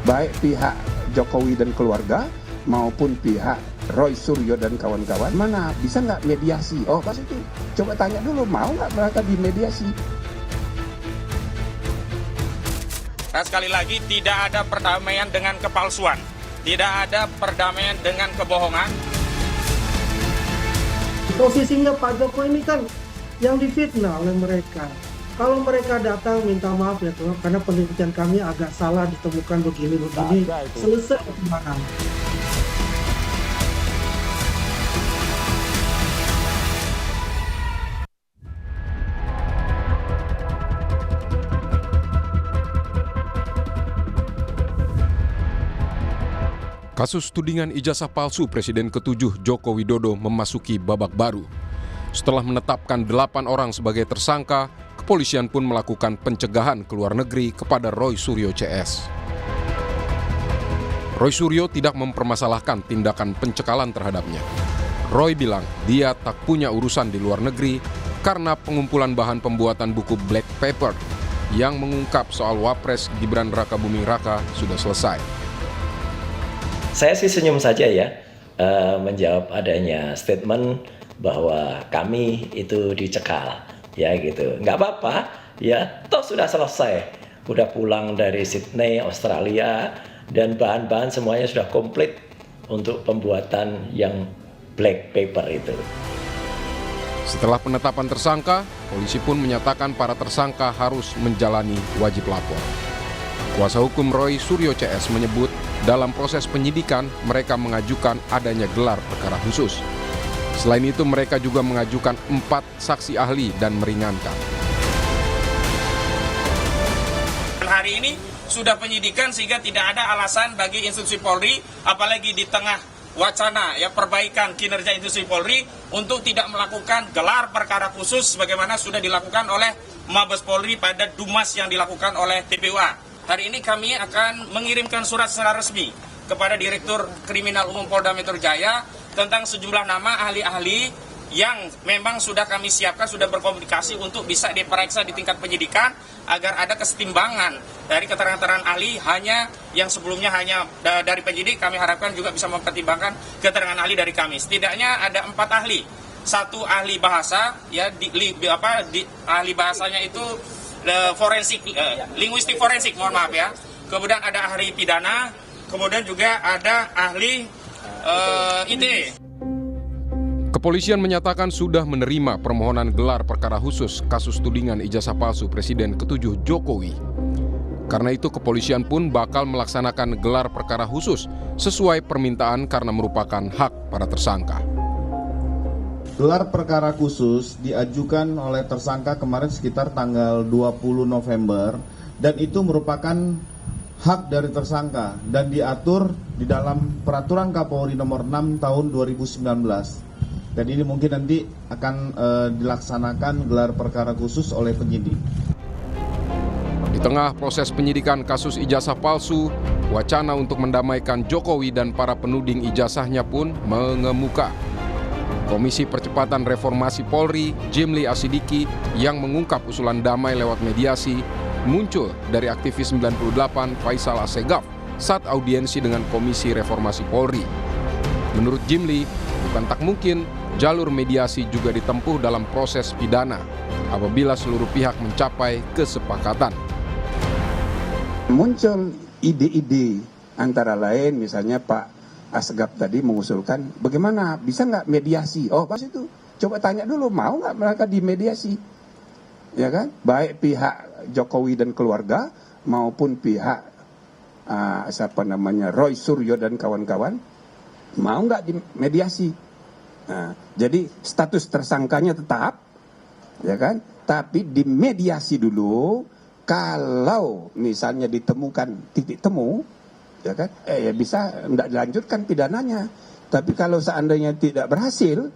baik pihak Jokowi dan keluarga maupun pihak Roy Suryo dan kawan-kawan, mana bisa nggak mediasi? Oh pas itu coba tanya dulu, mau nggak mereka dimediasi? Nah, sekali lagi tidak ada perdamaian dengan kepalsuan, tidak ada perdamaian dengan kebohongan. Posisinya Pak Jokowi ini kan yang difitnah oleh mereka. Kalau mereka datang minta maaf ya Tuhan, karena penelitian kami agak salah ditemukan begini-begini, selesai perkembangan. Kasus tudingan ijazah palsu Presiden ke-7 Joko Widodo memasuki babak baru. Setelah menetapkan 8 orang sebagai tersangka, kepolisian pun melakukan pencegahan ke luar negeri kepada Roy Suryo CS. Roy Suryo tidak mempermasalahkan tindakan pencekalan terhadapnya. Roy bilang dia tak punya urusan di luar negeri karena pengumpulan bahan pembuatan buku Black Paper yang mengungkap soal Wapres Gibran Rakabuming Raka sudah selesai. Saya sih senyum saja ya menjawab adanya statement bahwa kami itu dicekal ya gitu. Nggak apa-apa ya, toh sudah selesai. Udah pulang dari Sydney, Australia, dan bahan-bahan semuanya sudah komplit untuk pembuatan yang black paper itu. Setelah penetapan tersangka, polisi pun menyatakan para tersangka harus menjalani wajib lapor. Kuasa hukum Roy Suryo CS menyebut dalam proses penyidikan mereka mengajukan adanya gelar perkara khusus. Selain itu mereka juga mengajukan 4 saksi ahli dan meringankan. Hari ini sudah penyidikan sehingga tidak ada alasan bagi institusi Polri, apalagi di tengah wacana ya perbaikan kinerja institusi Polri, untuk tidak melakukan gelar perkara khusus sebagaimana sudah dilakukan oleh Mabes Polri pada Dumas yang dilakukan oleh TPUA. Hari ini kami akan mengirimkan surat secara resmi kepada Direktur Kriminal Umum Polda Metro Jaya tentang sejumlah nama ahli-ahli yang memang sudah kami siapkan, sudah berkomunikasi untuk bisa diperiksa di tingkat penyidikan agar ada kesetimbangan dari keterangan ahli hanya yang sebelumnya hanya dari penyidik. Kami harapkan juga bisa mempertimbangkan keterangan ahli dari kami. Setidaknya ada 4 ahli. 1 ahli bahasa, ya ahli bahasanya itu forensik, linguistik forensik, mohon maaf ya. Kemudian ada ahli pidana, kemudian juga ada ahli ITE. Kepolisian menyatakan sudah menerima permohonan gelar perkara khusus kasus tudingan ijazah palsu Presiden ke-7 Jokowi. Karena itu kepolisian pun bakal melaksanakan gelar perkara khusus sesuai permintaan karena merupakan hak para tersangka. Gelar perkara khusus diajukan oleh tersangka kemarin sekitar tanggal 20 November dan itu merupakan hak dari tersangka dan diatur di dalam Peraturan Kapolri nomor 6 tahun 2019. Dan ini mungkin nanti akan dilaksanakan gelar perkara khusus oleh penyidik. Di tengah proses penyidikan kasus ijazah palsu, wacana untuk mendamaikan Jokowi dan para penuding ijazahnya pun mengemuka. Komisi Percepatan Reformasi Polri, Jimli Asidiki, yang mengungkap usulan damai lewat mediasi, muncul dari aktivis 98 Faisal Assegaf saat audiensi dengan Komisi Reformasi Polri. Menurut Jimli, bukan tak mungkin jalur mediasi juga ditempuh dalam proses pidana apabila seluruh pihak mencapai kesepakatan. Muncul ide-ide antara lain misalnya Pak Assegaf tadi mengusulkan bagaimana bisa nggak mediasi? Oh pas itu coba tanya dulu, mau nggak mereka dimediasi? Ya kan? Baik pihak Jokowi dan keluarga maupun pihak Roy Suryo dan kawan-kawan, mau nggak dimediasi? Nah, jadi status tersangkanya tetap, ya kan? Tapi dimediasi dulu. Kalau misalnya ditemukan titik temu, ya kan? Ya bisa tidak dilanjutkan pidananya. Tapi kalau seandainya tidak berhasil,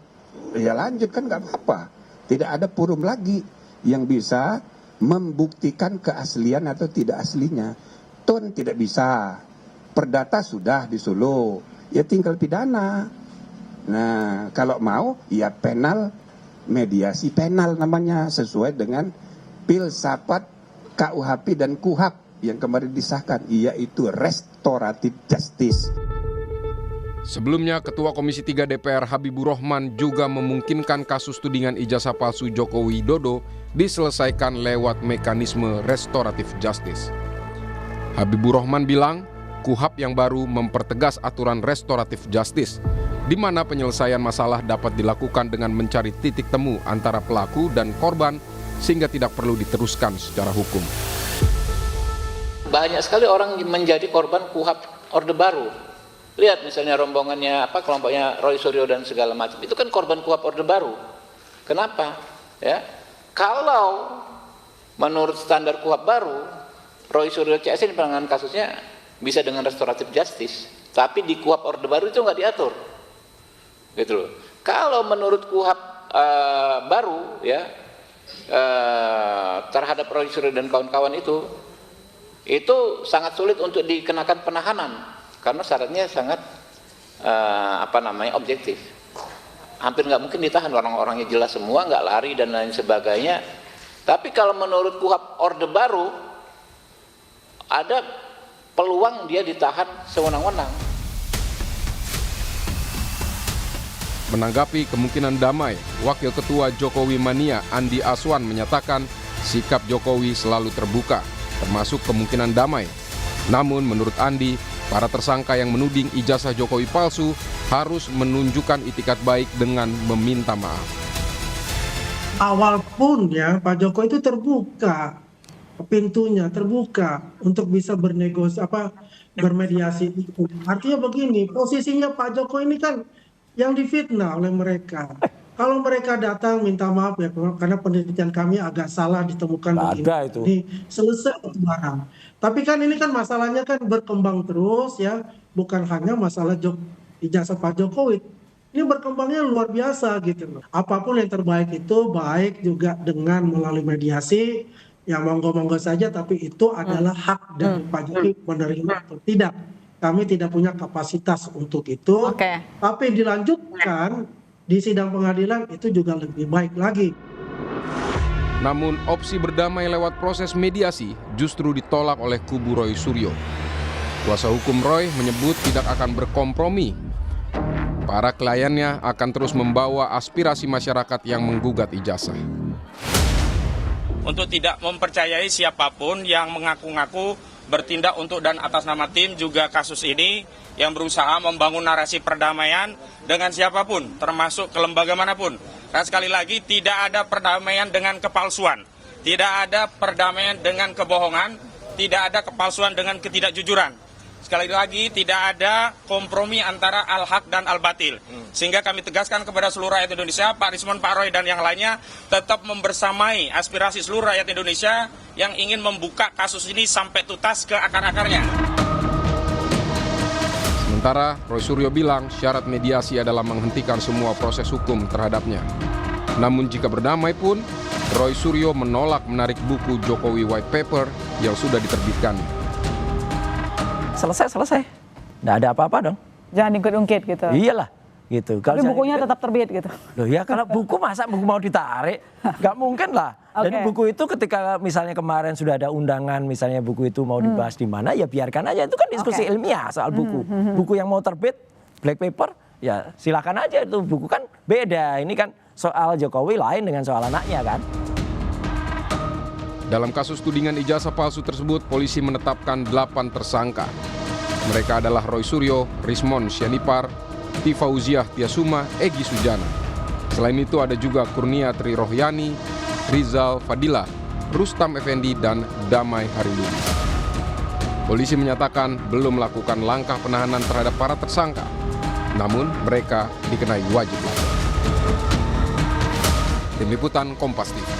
ya lanjutkan nggak apa-apa. Tidak ada forum lagi yang bisa membuktikan keaslian atau tidak aslinya. Tun tidak bisa. Perdata sudah di Solo, ya tinggal pidana. Nah, kalau mau ya penal, mediasi penal namanya sesuai dengan Filsafat KUHP dan KUHAP yang kemarin disahkan, yaitu restoratif justice. Sebelumnya, Ketua Komisi 3 DPR Habibur Rahman juga memungkinkan kasus tudingan ijazah palsu Joko Widodo diselesaikan lewat mekanisme restoratif justice. Habibur Rahman bilang, KUHP yang baru mempertegas aturan restoratif justice, di mana penyelesaian masalah dapat dilakukan dengan mencari titik temu antara pelaku dan korban sehingga tidak perlu diteruskan secara hukum. Banyak sekali orang menjadi korban KUHP Orde Baru. Lihat misalnya rombongannya kelompoknya Roy Suryo dan segala macam. Itu kan korban KUHP Orde Baru. Kenapa? Ya. Kalau menurut standar KUHP baru, Roy Suryo CS ini penanganan kasusnya bisa dengan restoratif justice. Tapi di KUHP Orde Baru itu nggak diatur. Gitu loh. Kalau menurut KUHP baru ya terhadap Roy Suryo dan kawan-kawan itu sangat sulit untuk dikenakan penahanan karena syaratnya sangat objektif. Hampir nggak mungkin ditahan, orang-orangnya jelas semua, nggak lari dan lain sebagainya. Tapi kalau menurut KUHP Orde Baru ada peluang dia ditahan sewenang-wenang. Menanggapi kemungkinan damai, Wakil Ketua Jokowi Mania Andi Aswan menyatakan sikap Jokowi selalu terbuka, termasuk kemungkinan damai. Namun menurut Andi, para tersangka yang menuding ijazah Jokowi palsu harus menunjukkan itikat baik dengan meminta maaf. Awal pun ya Pak Jokowi itu terbuka, pintunya terbuka untuk bisa bermediasi. Artinya begini, posisinya Pak Jokowi ini kan yang difitnah oleh mereka. Kalau mereka datang minta maaf ya karena penelitian kami agak salah ditemukan begini, selesai itu barang. Tapi kan ini kan masalahnya kan berkembang terus ya, bukan hanya masalah ijazah Pak Jokowi. Ini berkembangnya luar biasa gitu. Apapun yang terbaik itu baik juga dengan melalui mediasi, yang monggo-monggo saja, tapi itu adalah hak dari Pak Jokowi menerima atau tidak. Kami tidak punya kapasitas untuk itu. Tapi dilanjutkan di sidang pengadilan itu juga lebih baik lagi. Namun opsi berdamai lewat proses mediasi justru ditolak oleh kubu Roy Suryo. Kuasa hukum Roy menyebut tidak akan berkompromi. Para kliennya akan terus membawa aspirasi masyarakat yang menggugat ijazah. Untuk tidak mempercayai siapapun yang mengaku-ngaku bertindak untuk dan atas nama tim juga kasus ini yang berusaha membangun narasi perdamaian dengan siapapun, termasuk ke lembaga manapun. Dan sekali lagi, tidak ada perdamaian dengan kepalsuan, tidak ada perdamaian dengan kebohongan, tidak ada kepalsuan dengan ketidakjujuran. Sekali lagi, tidak ada kompromi antara al-haq dan al-batil. Sehingga kami tegaskan kepada seluruh rakyat Indonesia, Pak Rismon, Pak Roy, dan yang lainnya, tetap membersamai aspirasi seluruh rakyat Indonesia yang ingin membuka kasus ini sampai tuntas ke akar-akarnya. Sementara Roy Suryo bilang syarat mediasi adalah menghentikan semua proses hukum terhadapnya. Namun jika berdamai pun, Roy Suryo menolak menarik buku Jokowi White Paper yang sudah diterbitkan. Selesai. Nggak ada apa-apa dong. Jangan ikut-ungkit gitu. Iyalah. Gitu. Tapi bukunya tetap terbit gitu. Loh ya, kalau buku masa buku mau ditarik? Nggak mungkin lah. Dan buku itu ketika misalnya kemarin sudah ada undangan, misalnya buku itu mau dibahas di mana, ya biarkan aja. Itu kan diskusi ilmiah soal buku. Buku yang mau terbit, black paper, ya silakan aja. Itu buku kan beda. Ini kan soal Jokowi lain dengan soal anaknya kan. Dalam kasus tudingan ijazah palsu tersebut, polisi menetapkan 8 tersangka. Mereka adalah Roy Suryo, Rismon Sianipar, Tifauziah Tiasuma, Egy Sujana. Selain itu ada juga Kurnia Tri Rohyani, Rizal Fadila, Rustam Effendi, dan Damai Hariludi. Polisi menyatakan belum melakukan langkah penahanan terhadap para tersangka, namun mereka dikenai wajib lapor. Tim Liputan Kompas TV.